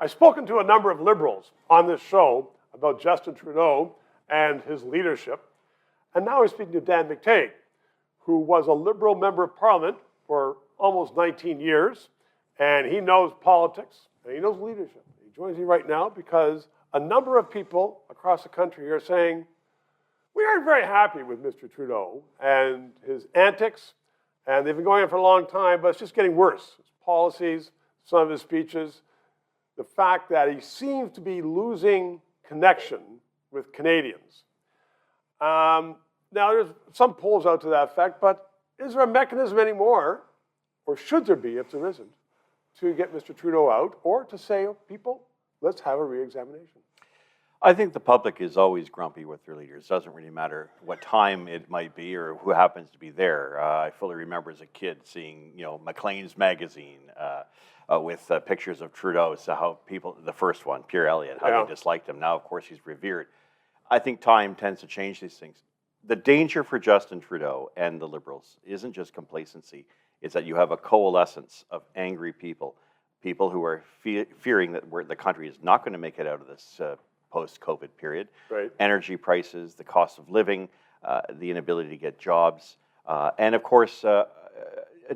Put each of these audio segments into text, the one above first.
I've spoken to a number of Liberals on this show about Justin Trudeau and his leadership, and now I'm speaking to Dan McTeague, who was a Liberal member of Parliament for almost 19 years, and he knows politics, and he knows leadership. He joins me right now because a number of people across the country are saying, we aren't very happy with Mr. Trudeau and his antics, and they've been going on for a long time, but it's just getting worse. His policies, some of his speeches, the fact that he seems to be losing connection with Canadians. Now, there's some polls out to that effect, but is there a mechanism anymore, or should there be if there isn't, to get Mr. Trudeau out, or to say, oh, people, let's have a re-examination? I think the public is always grumpy with their leaders. It doesn't really matter what time it might be or who happens to be there. I fully remember as a kid seeing, Maclean's magazine with pictures of Trudeau, so how people, the first one, Pierre Elliott, how they disliked him. Now, of course, he's revered. I think time tends to change these things. The danger for Justin Trudeau and the Liberals isn't just complacency. It's that you have a coalescence of angry people, people who are fearing that the country is not going to make it out of this post-COVID period. Right. Energy prices, the cost of living, the inability to get jobs, and of course, a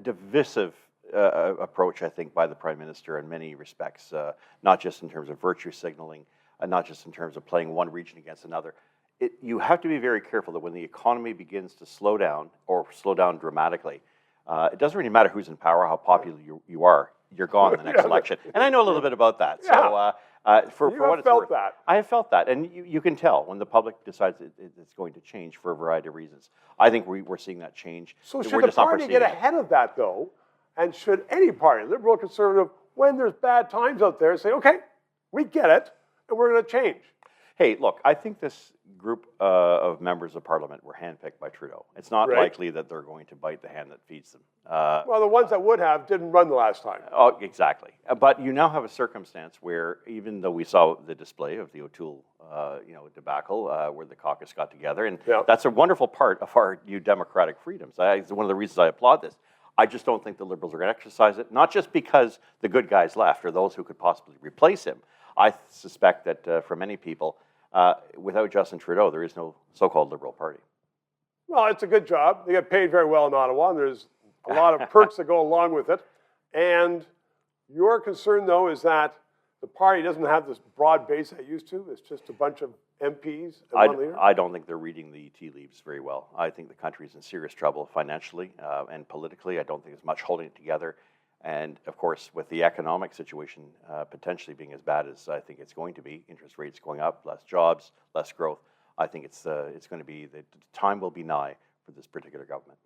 divisive approach, I think, by the Prime Minister in many respects, not just in terms of virtue signaling, not just in terms of playing one region against another. You have to be very careful that when the economy begins to slow down, or slow down dramatically, it doesn't really matter who's in power, how popular you are, you're gone in the next election. And I know a little bit about that. So for what it's worth, I have felt that. And you can tell when the public decides it's going to change for a variety of reasons. I think we're seeing that change. So should the party get ahead of that, though? And should any party, Liberal or Conservative, when there's bad times out there, say, okay, we get it, and we're going to change? Hey, look, I think this group of members of Parliament were handpicked by Trudeau. It's not likely that they're going to bite the hand that feeds them. Well, the ones that would have didn't run the last time. Oh, exactly. But you now have a circumstance where, even though we saw the display of the O'Toole, debacle, where the caucus got together, and that's a wonderful part of our new democratic freedoms. It's one of the reasons I applaud this. I just don't think the Liberals are going to exercise it, not just because the good guys left or those who could possibly replace him. I suspect that for many people, without Justin Trudeau, there is no so-called Liberal Party. Well, it's a good job. They get paid very well in Ottawa, and there's a lot of perks that go along with it. And your concern, though, is that the party doesn't have this broad base that it used to. It's just a bunch of MPs and one leader. I don't think they're reading the tea leaves very well. I think the country is in serious trouble financially and politically. I don't think there's much holding it together. And of course, with the economic situation potentially being as bad as I think it's going to be, interest rates going up, less jobs, less growth, I think it's going to be, the time will be nigh for this particular government.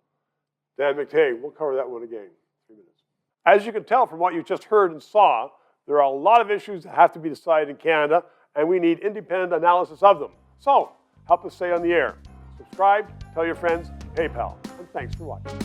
Dan McTeague, we'll cover that one again in 3 minutes. As you can tell from what you just heard and saw, there are a lot of issues that have to be decided in Canada, and we need independent analysis of them. So, help us stay on the air. Subscribe, tell your friends, PayPal, and thanks for watching.